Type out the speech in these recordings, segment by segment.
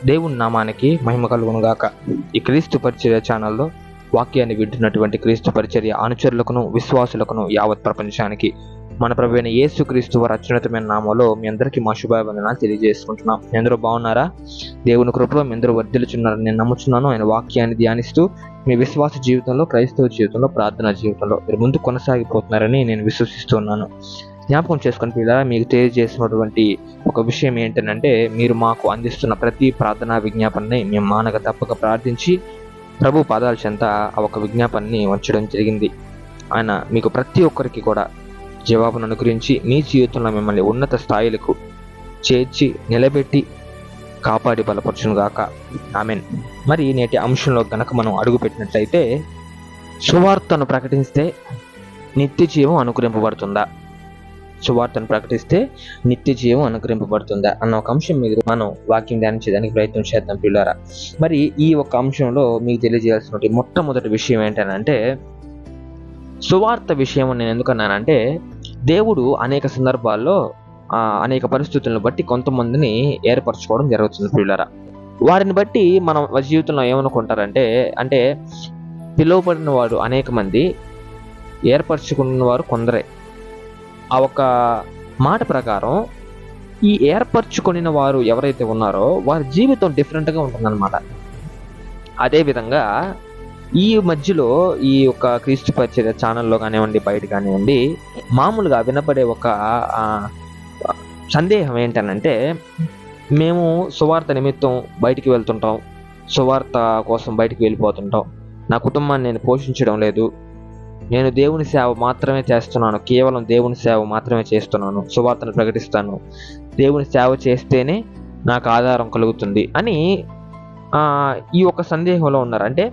దేవుని నామానికి మహిమ కలుగును గాక. ఈ క్రీస్తు పరిచర్య ఛానల్లో వాక్యాన్ని వింటున్నటువంటి క్రీస్తు పరిచర్య అనుచరులకును విశ్వాసులకును యావత్ ప్రపంచానికి మన ప్రభువైన యేసు క్రీస్తు వారి అత్యున్నతమైన నామంలో మీ అందరికీ మా శుభాభివందనాలు తెలియజేసుకుంటున్నాం. మీ అందరూ బాగున్నారా? దేవుని కృపలో మీ అందరూ వర్ధిల్లుచున్నారని నేను నమ్ముచున్నాను. ఆయన వాక్యాన్ని ధ్యానిస్తూ మీ విశ్వాస జీవితంలో, క్రైస్తవ జీవితంలో, ప్రార్థనా జీవితంలో మీరు ముందు కొనసాగిపోతున్నారని నేను విశ్వసిస్తున్నాను. జ్ఞాపకం చేసుకుని పిల్లరా, మీకు తెలియజేసినటువంటి ఒక విషయం ఏంటంటే, మీరు మాకు అందిస్తున్న ప్రతి ప్రార్థనా విజ్ఞాపనని మేము మానక తప్పక ప్రార్థించి ప్రభు పాదాల చెంత ఆ ఒక విజ్ఞాపనని ఉంచడం జరిగింది. ఆయన మీకు ప్రతి ఒక్కరికి కూడా జవాబును అనుగ్రహించి మీ జీవితంలో మిమ్మల్ని ఉన్నత స్థాయిలకు చేర్చి నిలబెట్టి కాపాడి బలపరచును గాక. ఆమెన్. మరి నేటి అంశంలో గనక మనం అడుగుపెట్టినట్లయితే, సువార్తను ప్రకటిస్తే నిత్య జీవం అనుగ్రహింపబడుతుందా? సువార్తను ప్రకటిస్తే నిత్య జీవం అనుగ్రహింపబడుతుందా అన్న ఒక అంశం మీద మనం వాక్యం ధ్యానించడానికి ప్రయత్నం చేద్దాం పిల్లారా. మరి ఈ ఒక అంశంలో మీకు తెలియజేయాల్సిన మొట్టమొదటి విషయం ఏంటంటే, సువార్త విషయం నేను ఎందుకన్నానంటే, దేవుడు అనేక సందర్భాల్లో అనేక పరిస్థితులను బట్టి కొంతమందిని ఏర్పరచుకోవడం జరుగుతుంది పిల్లారా. వారిని బట్టి మనం జీవితంలో ఏమనుకుంటారంటే, అంటే పిలువబడిన వారు అనేక మంది, ఏర్పరచుకున్న వారు కొందరే. ఆ ఒక మాట ప్రకారం ఈ ఏర్పరచుకున్న వారు ఎవరైతే ఉన్నారో వారి జీవితం డిఫరెంట్గా ఉంటుందన్నమాట. అదేవిధంగా ఈ మధ్యలో ఈ యొక్క క్రీస్తు పరిచర్య ఛానల్లో కానివ్వండి, బయట కానివ్వండి, మామూలుగా వినపడే ఒక సందేహం ఏంటనంటే, మేము సువార్త నిమిత్తం బయటికి వెళ్తుంటాం, సువార్త కోసం బయటికి వెళ్ళిపోతుంటాం, నా కుటుంబాన్ని నేను పోషించడం లేదు, నేను దేవుని సేవ మాత్రమే చేస్తున్నాను, కేవలం దేవుని సేవ మాత్రమే చేస్తున్నాను, సువార్తను ప్రకటిస్తాను, దేవుని సేవ చేస్తేనే నాకు ఆధారం కలుగుతుంది అని ఈ ఒక సందేహంలో ఉన్నారు. అంటే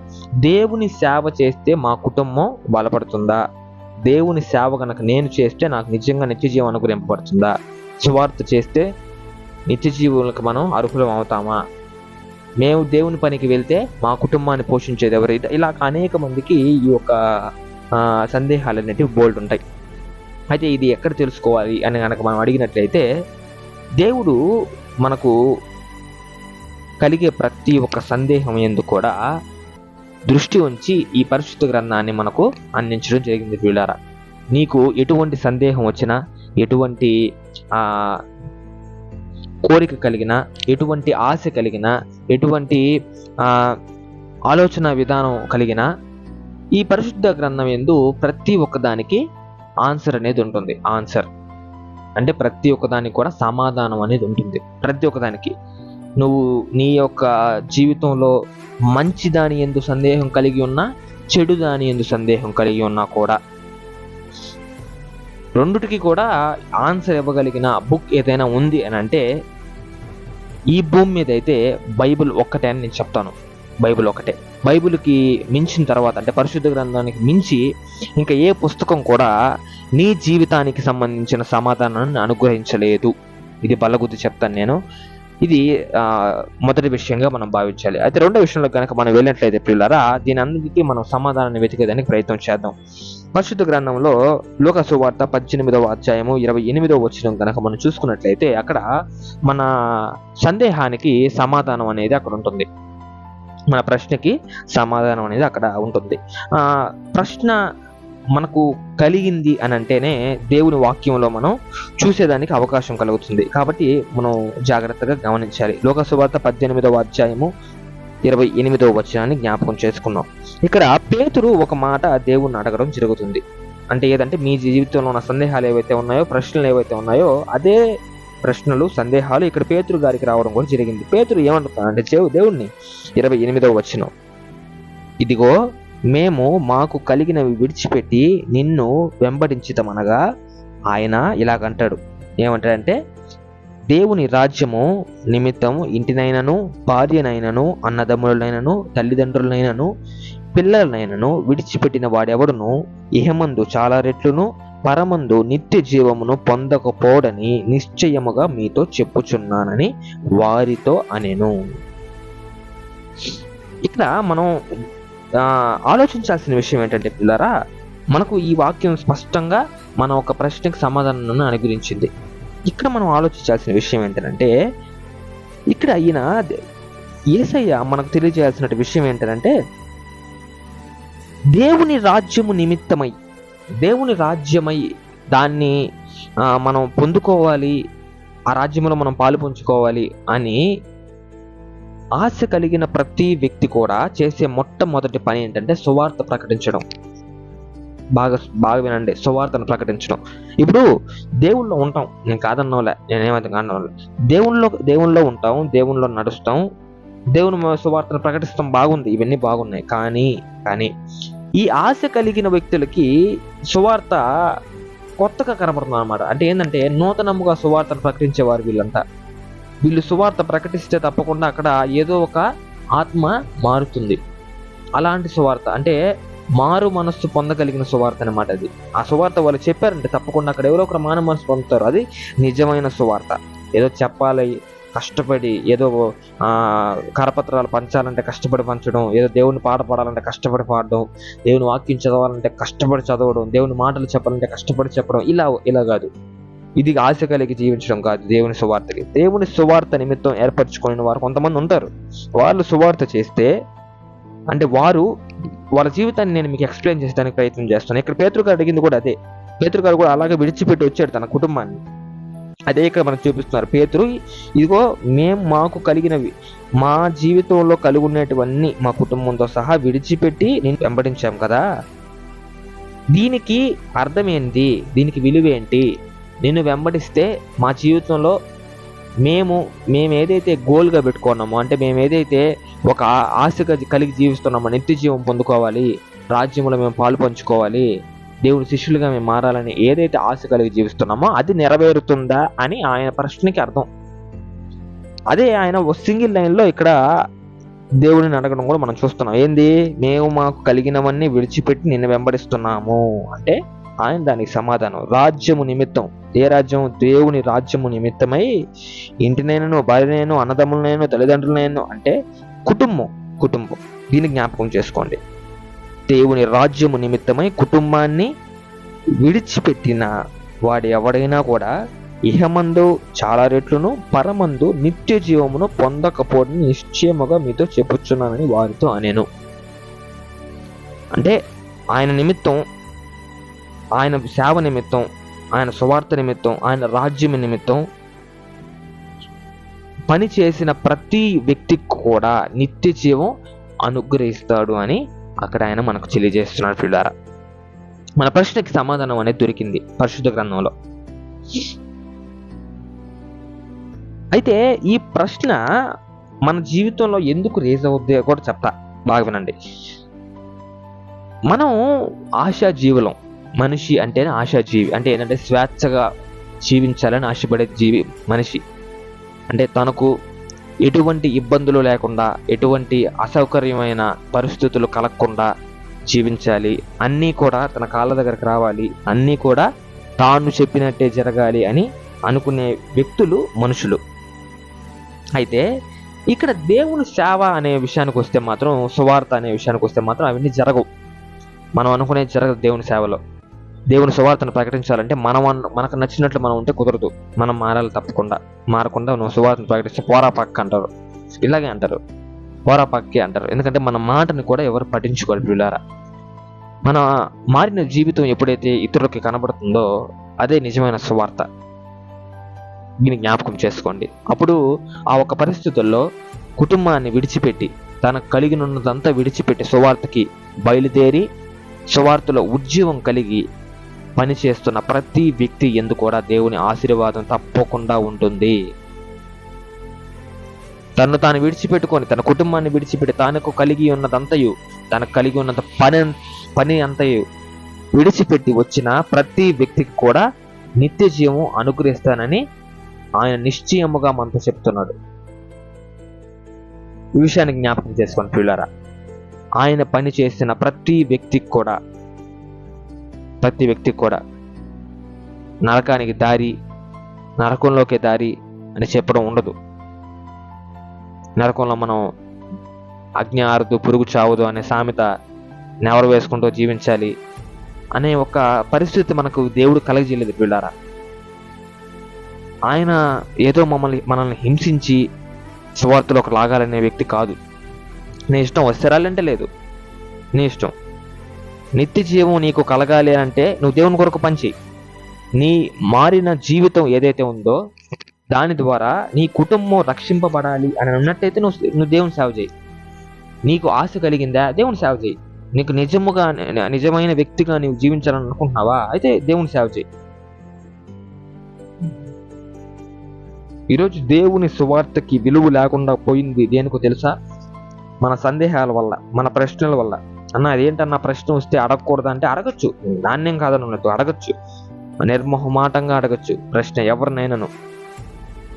దేవుని సేవ చేస్తే మా కుటుంబం బలపడుతుందా? దేవుని సేవ కనుక నేను చేస్తే నాకు నిజంగా నిత్య జీవం అనుగ్రహింపబడుతుందా? సువార్త చేస్తే నిత్య జీవులకు మనం అర్హులం అవుతామా? మేము దేవుని పనికి వెళ్తే మా కుటుంబాన్ని పోషించేది ఎవరైతే? ఇలా అనేక మందికి ఈ యొక్క సందేహాలు అనేటివి బోల్డ్ ఉంటాయి. అయితే ఇది ఎక్కడ తెలుసుకోవాలి అని కనుక మనం అడిగినట్లయితే, దేవుడు మనకు కలిగే ప్రతి ఒక్క సందేహం ఎందుకు కూడా దృష్టి ఉంచి ఈ పరిశుద్ధ గ్రంథాన్ని మనకు అందించడం జరిగింది వీళ్ళారా. నీకు ఎటువంటి సందేహం వచ్చినా, ఎటువంటి కోరిక కలిగినా, ఎటువంటి ఆశ కలిగినా, ఎటువంటి ఆలోచన విధానం కలిగినా, ఈ పరిశుద్ధ గ్రంథం యందు ప్రతి ఒక్కదానికి ఆన్సర్ అనేది ఉంటుంది. ఆన్సర్ అంటే ప్రతి ఒక్కదానికి కూడా సమాధానం అనేది ఉంటుంది. ప్రతి ఒక్కదానికి నువ్వు నీ యొక్క జీవితంలో మంచి దాని యందు సందేహం కలిగి ఉన్నా, చెడు దాని యందు సందేహం కలిగి ఉన్నా కూడా, రెండుటికి కూడా ఆన్సర్ ఇవ్వగలిగిన బుక్ ఏదైనా ఉంది అని అంటే ఈ భూమి మీద అయితే బైబిల్ ఒక్కటే అని నేను చెప్తాను. బైబిల్ ఒకటే. బైబిల్కి మించిన తర్వాత, అంటే పరిశుద్ధ గ్రంథానికి మించి ఇంకా ఏ పుస్తకం కూడా నీ జీవితానికి సంబంధించిన సమాధానాన్ని అనుగ్రహించలేదు. ఇది బల్లగుద్ది చెప్తాను నేను. ఇది మొదటి విషయంగా మనం భావించాలి. అయితే రెండో విషయంలో కనుక మనం వెళ్ళినట్లయితే పిల్లరా, దీని అన్నిటికీ మనం సమాధానాన్ని వెతికేదానికి ప్రయత్నం చేద్దాం. పరిశుద్ధ గ్రంథంలో లూకా సువార్త 18వ అధ్యాయము 28వ వచనం కనుక మనం చూసుకున్నట్లయితే, అక్కడ మన సందేహానికి సమాధానం అనేది అక్కడ ఉంటుంది. మన ప్రశ్నకి సమాధానం అనేది అక్కడ ఉంటుంది. ప్రశ్న మనకు కలిగింది అని అంటేనే దేవుని వాక్యంలో మనం చూసేదానికి అవకాశం కలుగుతుంది. కాబట్టి మనం జాగ్రత్తగా గమనించాలి. లూకా సువార్త 18వ అధ్యాయము 28వ వచనాన్ని జ్ఞాపకం చేసుకున్నాం. ఇక్కడ పేతురు ఒక మాట దేవుణ్ణి అడగడం జరుగుతుంది. అంటే ఏదంటే, మీ జీవితంలో ఉన్న సందేహాలు ఏవైతే ఉన్నాయో, ప్రశ్నలు ఏవైతే ఉన్నాయో, అదే ప్రశ్నలు, సందేహాలు ఇక్కడ పేతురు గారికి రావడం కూడా జరిగింది. పేతురు ఏమంటున్నాడంటే దేవుణ్ణి, 28వ వచనం, ఇదిగో మేము మాకు కలిగినవి విడిచిపెట్టి నిన్ను వెంబడించితమనగా, ఆయన ఇలాగంటాడు. ఏమంటాడంటే, దేవుని రాజ్యము నిమిత్తం ఇంటినైనను, భార్యనైనను, అన్నదమ్ములనైనను, తల్లిదండ్రులనైనను, పిల్లలనైనను విడిచిపెట్టిన వాడెవడును ఇహమందు చాలా రెట్లును, పరమందు నిత్య జీవమును పొందకపోడని నిశ్చయముగా మీతో చెప్పుచున్నానని వారితో అనెను. ఇక్కడ మనం ఆలోచించాల్సిన విషయం ఏంటంటే పిల్లరా, మనకు ఈ వాక్యం స్పష్టంగా మన ఒక ప్రశ్నకు సమాధానాన్ని అనుగ్రహించింది. ఇక్కడ మనం ఆలోచించాల్సిన విషయం ఏంటంటే, ఇక్కడ ఈయన యేసయ్య మనకు తెలియజేయాల్సిన విషయం ఏంటంటే, దేవుని రాజ్యము నిమిత్తమై, దేవుని రాజ్యమై దాన్ని మనం పొందుకోవాలి, ఆ రాజ్యంలో మనం పాలు పంచుకోవాలి అని ఆశ కలిగిన ప్రతి వ్యక్తి కూడా చేసే మొట్టమొదటి పని ఏంటంటే సువార్త ప్రకటించడం. బాగా వినండి, సువార్తను ప్రకటించడం. ఇప్పుడు దేవుళ్ళో ఉంటాం, నేను కాదన్నోలే, నేనేమైతే కాదన్నోలే, దేవుళ్ళో ఉంటాం, దేవుళ్ళో నడుస్తాం, దేవుని సువార్తను ప్రకటిస్తాం, బాగుంది, ఇవన్నీ బాగున్నాయి. కానీ ఈ ఆశ కలిగిన వ్యక్తులకి సువార్త కొత్తగా కనబడుతుంది అనమాట. అంటే ఏంటంటే నూతనముగా సువార్తను ప్రకటించేవారు వీళ్ళంతా. వీళ్ళు సువార్త ప్రకటిస్తే తప్పకుండా అక్కడ ఏదో ఒక ఆత్మ మారుతుంది. అలాంటి సువార్త అంటే మారు మనస్సు పొందగలిగిన సువార్త అనమాట అది. ఆ సువార్త వాళ్ళు చెప్పారంటే తప్పకుండా అక్కడ ఎవరో ఒకరు మారు మనస్సు పొందుతారు. అది నిజమైన సువార్త. ఏదో చెప్పాలి కష్టపడి, ఏదో కరపత్రాలు పంచాలంటే కష్టపడి పంచడం, ఏదో దేవుని పాట పాడాలంటే కష్టపడి పాడడం, దేవుని వాక్యం చదవాలంటే కష్టపడి చదవడం, దేవుని మాటలు చెప్పాలంటే కష్టపడి చెప్పడం, ఇలా కాదు. ఇది ఆశ కలిగి జీవించడం కాదు దేవుని సువార్తకి. దేవుని సువార్త నిమిత్తం ఏర్పరచుకునే వారు కొంతమంది ఉంటారు. వాళ్ళు సువార్త చేస్తే అంటే వాళ్ళ జీవితాన్ని నేను మీకు ఎక్స్ప్లెయిన్ చేసడానికి ప్రయత్నం చేస్తాను. ఇక్కడ పేతురు గారు అడిగింది కూడా అదే. పేతురు గారు కూడా అలాగే విడిచిపెట్టి వచ్చాడు తన కుటుంబాన్ని. అదే ఇక్కడ మనకు చూపిస్తున్నారు. పేతురు, ఇదిగో మాకు కలిగినవి, మా జీవితంలో కలిగి ఉన్నటువన్నీ మా కుటుంబంతో సహా విడిచిపెట్టి నేను వెంబడించాం కదా, దీనికి అర్థం ఏంటి, దీనికి విలువ ఏంటి? నిన్ను వెంబడిస్తే మా జీవితంలో మేము ఏదైతే గోల్గా పెట్టుకున్నామో, అంటే మేము ఏదైతే ఒక ఆశగా కలిగి జీవిస్తున్నామో, నిత్య జీవం పొందుకోవాలి, రాజ్యంలో మేము పాలు పంచుకోవాలి, దేవుని శిష్యులుగా మేము మారాలని ఏదైతే ఆశ కలిగి జీవిస్తున్నామో అది నెరవేరుతుందా అని ఆయన ప్రశ్నకి అర్థం. అదే ఆయన సింగిల్ లైన్లో ఇక్కడ దేవుడిని అడగడం కూడా మనం చూస్తున్నాం. ఏంది? మాకు కలిగినవన్నీ విడిచిపెట్టి నిన్ను వెంబడిస్తున్నాము అంటే ఆయన దానికి సమాధానం రాజ్యము నిమిత్తం. ఏ రాజ్యం? దేవుని రాజ్యము నిమిత్తమై ఇంటినైనను, భార్యనైనా, అన్నదమ్ములనైనా, తల్లిదండ్రులనైనా, అంటే కుటుంబం. దీన్ని జ్ఞాపకం చేసుకోండి. దేవుని రాజ్యము నిమిత్తమై కుటుంబాన్ని విడిచిపెట్టిన వాడు ఎవడైనా కూడా ఇహమందు చాలా రెట్లును, పరమందు నిత్య జీవమును పొందకపోవడం నిశ్చయముగా మీతో చెప్పుచున్నానని వారితో అనేను. అంటే ఆయన నిమిత్తం, ఆయన సేవ నిమిత్తం, ఆయన సువార్త నిమిత్తం, ఆయన రాజ్యం నిమిత్తం పని చేసిన ప్రతి వ్యక్తికి కూడా నిత్య జీవం అనుగ్రహిస్తాడు అని అక్కడ ఆయన మనకు తెలియజేస్తున్నాడు. పిల్లారా, మన ప్రశ్నకి సమాధానం అనేది దొరికింది పరిశుద్ధ గ్రంథంలో. అయితే ఈ ప్రశ్న మన జీవితంలో ఎందుకు రేజ్ అవుద్ది కూడా చెప్తా, బాగా వినండి. మనం ఆశాజీవులం. మనిషి అంటేనే ఆశాజీవి. అంటే ఏంటంటే స్వేచ్ఛగా జీవించాలని ఆశపడే జీవి మనిషి. అంటే తనకు ఎటువంటి ఇబ్బందులు లేకుండా, ఎటువంటి అసౌకర్యమైన పరిస్థితులు కలగకుండా జీవించాలి, అన్నీ కూడా తన కాళ్ళ దగ్గరకు రావాలి, అన్నీ కూడా తాను చెప్పినట్టే జరగాలి అని అనుకునే వ్యక్తులు మనుషులు. అయితే ఇక్కడ దేవుని సేవ అనే విషయానికి వస్తే మాత్రం, సువార్త అనే విషయానికి వస్తే మాత్రం అవన్నీ జరగవు. మనం అనుకునేది జరగదు. దేవుని సేవలో దేవుని సువార్తను ప్రకటించాలంటే మనకు నచ్చినట్లు మనం ఉంటే కుదరదు. మనం మారాలి. తప్పకుండా మారకుండా నువ్వు సువార్తను ప్రకటిస్తే పోరా పక్క అంటారు, ఇలాగే అంటారు, పోరా పక్కే అంటారు. ఎందుకంటే మన మాటని కూడా ఎవరు పట్టించుకోవాలి. పిల్లారా, మన మారిన జీవితం ఎప్పుడైతే ఇతరులకి కనబడుతుందో అదే నిజమైన సువార్త. దీన్ని జ్ఞాపకం చేసుకోండి. అప్పుడు ఆ ఒక పరిస్థితుల్లో కుటుంబాన్ని విడిచిపెట్టి, తనకు కలిగినదంతా విడిచిపెట్టి సువార్తకి బయలుదేరి సువార్తలో ఉద్యోగం కలిగి పనిచేస్తున్న ప్రతి వ్యక్తి ఎందు కూడా దేవుని ఆశీర్వాదం తప్పకుండా ఉంటుంది. తను తాను విడిచిపెట్టుకొని, తన కుటుంబాన్ని విడిచిపెట్టి, తనకు కలిగి ఉన్నదంతయు, తనకు కలిగి ఉన్నంత పని అంతయు విడిచిపెట్టి వచ్చిన ప్రతి వ్యక్తికి కూడా నిత్య జీవం అనుగ్రహిస్తానని ఆయన నిశ్చయముగా మనతో చెప్తున్నాడు. ఈ విషయాన్ని జ్ఞాపకం చేసుకోండి పిల్లారా. ఆయన పని చేసిన ప్రతి వ్యక్తికి కూడా నరకానికి దారి, నరకంలోకి దారి అని చెప్పడం ఉండదు. నరకంలో మనం అగ్ని ఆరదు, పురుగు చావదు అనే సామెత నెవరు వేసుకుంటూ జీవించాలి అనే ఒక పరిస్థితి మనకు దేవుడు కలగజేయలేదు పిల్లారా. ఆయన ఏదో మనల్ని హింసించి స్వార్థలోకి లాగాలనే వ్యక్తి కాదు. నీ ఇష్టం వస్తే రాలంటే లేదు, నీ ఇష్టం. నిత్య జీవం నీకు కలగాలి అంటే నువ్వు దేవుని కొరకు పంచి, నీ మారిన జీవితం ఏదైతే ఉందో దాని ద్వారా నీ కుటుంబం రక్షింపబడాలి అని ఉన్నట్టయితే నువ్వు దేవుని సేవ చేయి. నీకు ఆశ కలిగిందా, దేవుని సేవ చేయి. నీకు నిజమైన వ్యక్తిగా నీవు జీవించాలని అనుకుంటున్నావా, అయితే దేవుని సేవ చేయి. ఈరోజు దేవుని సువార్తకి విలువ లేకుండా పోయింది దేనికో తెలుసా? మన సందేహాల వల్ల, మన ప్రశ్నల వల్ల. అన్న అదేంటన్నా ప్రశ్న వస్తే అడగకూడదు అంటే అడగచ్చు, నాణ్యం కాదన్నట్టు అడగచ్చు, నిర్మోహమాటంగా అడగచ్చు ప్రశ్న, ఎవరినైనాను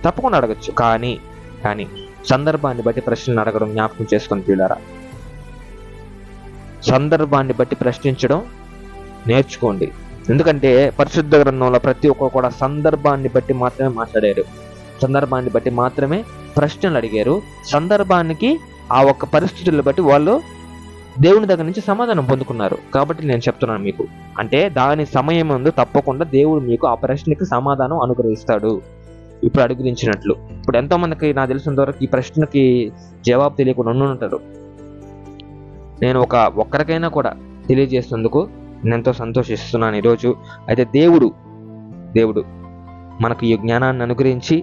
తప్పకుండా అడగచ్చు. కానీ సందర్భాన్ని బట్టి ప్రశ్నలు అడగడం జ్ఞాపకం చేసుకొని తీయారా. సందర్భాన్ని బట్టి ప్రశ్నించడం నేర్చుకోండి. ఎందుకంటే పరిశుద్ధ గ్రంథంలో ప్రతి ఒక్కరు కూడా సందర్భాన్ని బట్టి మాత్రమే మాట్లాడారు, సందర్భాన్ని బట్టి మాత్రమే ప్రశ్నలు అడిగారు. సందర్భానికి ఆ ఒక్క పరిస్థితులను బట్టి వాళ్ళు దేవుని దగ్గర నుంచి సమాధానం పొందుకున్నారు. కాబట్టి నేను చెప్తున్నాను మీకు, అంటే దాని సమయం ముందు తప్పకుండా దేవుడు మీకు ఆ ప్రశ్నకి సమాధానం అనుగ్రహిస్తాడు. ఇప్పుడు అనుగ్రహించినట్లు. ఇప్పుడు ఎంతో మందికి నాకు తెలిసినంత వరకు ఈ ప్రశ్నకి జవాబు తెలియకుండా ఉంటారు. నేను ఒక్కరికైనా కూడా తెలియజేసినందుకు నేను ఎంతో సంతోషిస్తున్నాను ఈరోజు. అయితే దేవుడు మనకు ఈ జ్ఞానాన్ని అనుగ్రహించి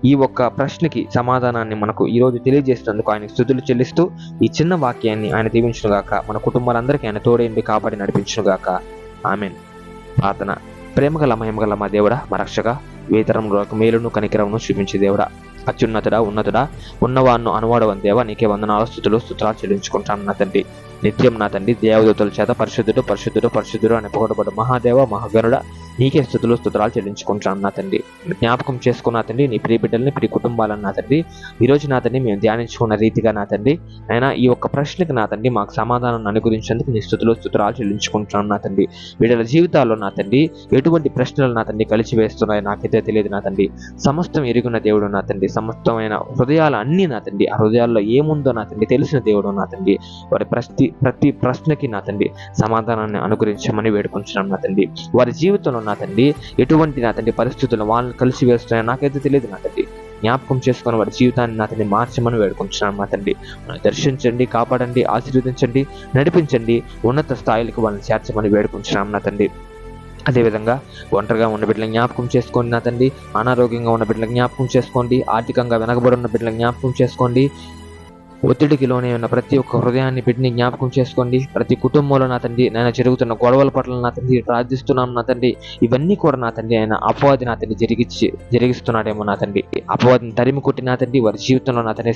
ఈ ఒక్క ప్రశ్నకి సమాధానాన్ని మనకు ఈరోజు తెలియజేసినందుకు ఆయన స్తుతులు చెల్లిస్తూ ఈ చిన్న వాక్యాన్ని ఆయన దీవించునుగాక. మన కుటుంబాలందరికీ ఆయన తోడేండి కాపాడి నడిపించునుగాక. ఆమెన్. ప్రార్థన. ప్రేమగల మహిమగల మా దేవుడా, మా రక్షక, వేతరంలో మేలును కనికరమును చూపించే దేవుడా, అత్యున్నతుడా, ఉన్నతుడా, ఉన్నవాన్ను అనువాడవని దేవా, నీకే వందనాలు స్తుతులు చెల్లించుకుంటాను నా తండ్రి. నిత్యం నా తండ్రి దేవదూతల చేత పరిశుద్ధుడు అని పొగడబడు మహాదేవ మహాగరుడ, నీకే స్తుతులు చెల్లించుకుంటాను నా తండ్రి. జ్ఞాపకం చేసుకున్న తండ్రి నీ ప్రియ బిడ్డల్ని, ప్రియ కుటుంబాలను నా తండ్రి ఈరోజు నా తండ్రి మేము ధ్యానించుకున్న రీతిగా నా తండ్రి అయినా ఈ ఒక్క ప్రశ్నకి నా తండ్రి మాకు సమాధానం అనుగురించేందుకు నీ స్తుతులు చెల్లించుకుంటున్నాను నా తండ్రి. బిడ్డల జీవితాల్లో నా తండ్రి ఎటువంటి ప్రశ్నలు నా తండ్రి కలిసి వేస్తున్నాయి నాకైతే తెలియదు నా తండ్రి. సమస్తం ఎరుగున్న దేవుడు నా తండ్రి, సమస్తమైన హృదయాలు అన్నీ నా తండ్రి, ఆ హృదయాల్లో ఏముందో నా తండ్రి తెలిసిన దేవుడు నా తండ్రి. వారి ప్రతి ప్రశ్నకి నా తండ్రి సమాధానాన్ని అనుగ్రహించమని వేడుకుంటున్నాను నా తండ్రి. వారి జీవితంలో నా తండ్రి ఎటువంటి నా తండ్రి పరిస్థితులు వాళ్ళని కలిసి వేస్తున్నాయో నాకైతే తెలియదు నా తండ్రి. జ్ఞాపకం చేసుకుని వారి జీవితాన్ని నా తండ్రి మార్చమని వేడుకుంటున్నాను నా తండ్రి. దర్శించండి, కాపాడండి, ఆశీర్వదించండి, నడిపించండి, ఉన్నత స్థాయిలకు వాళ్ళని చేర్చమని వేడుకుంటున్నాను నా తండ్రి. అదేవిధంగా ఒంటరిగా ఉన్న బిడ్డలను జ్ఞాపకం చేసుకోండి నా తండ్రి. అనారోగ్యంగా ఉన్న బిడ్డలను జ్ఞాపకం చేసుకోండి. ఆర్థికంగా వెనకబడి ఉన్న బిడ్డలను జ్ఞాపకం చేసుకోండి. ఒత్తిడికి లోనే ఉన్న ప్రతి ఒక్క హృదయాన్ని బిడ్డని జ్ఞాపకం చేసుకోండి. ప్రతి కుటుంబంలో నా తండ్రి నేను జరుగుతున్న గొడవల పట్ల నా తండ్రి ప్రార్థిస్తున్నాం నా తండ్రి. ఇవన్నీ కూడా నా తండ్రి ఆయన అపవాది నా తండ్రి జరిగిస్తున్నాడేమో నా తండ్రి. అపవాదిని తరిమి కొట్టి నా తండ్రి వారి జీవితంలో నా తండ్రి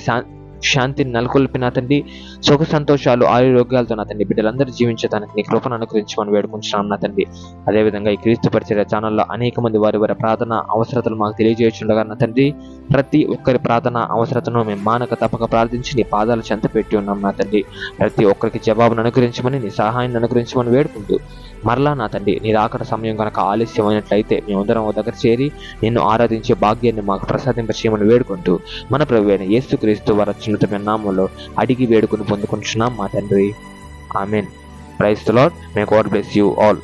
శాంతిని నెలకొల్పి నా తండ్రి సుఖ సంతోషాలు ఆరోగ్యాలతో నా తండ్రి బిడ్డలందరూ జీవించడానికి నీ కృపను అనుగ్రహించమని వేడుకుంటున్నాం నా తండ్రి. అదేవిధంగా ఈ క్రీస్తు పరిచర్య ఛానల్లో అనేక మంది వారి ప్రార్థన అవసరతలు మాకు తెలియజేస్తుండగా నా తండ్రి ప్రతి ఒక్కరి ప్రార్థన అవసరతను మేము మానక తప్పక ప్రార్థించి నీ పాదాల చెంత పెట్టి ఉన్నాం నా తండ్రి. ప్రతి ఒక్కరికి జవాబును అనుగ్రహించమని నీ సహాయాన్ని అనుగ్రహించమని వేడుకుంటూ మరలా నా తండ్రి నీ రాకడ సమయం కనుక ఆలస్యమైనట్లయితే మేమందరం ఓ దగ్గర చేరి నిన్ను ఆరాధించే భాగ్యాన్ని మాకు ప్రసాదింపచేయమని వేడుకుంటూ మన ప్రభువైన యేసుక్రీస్తు వారి అత్యున్నతమైన నామములో అడిగి వేడుకుని పొందుకుంటున్నాం మా తండ్రి. Amen. Praise the Lord. May God bless you all.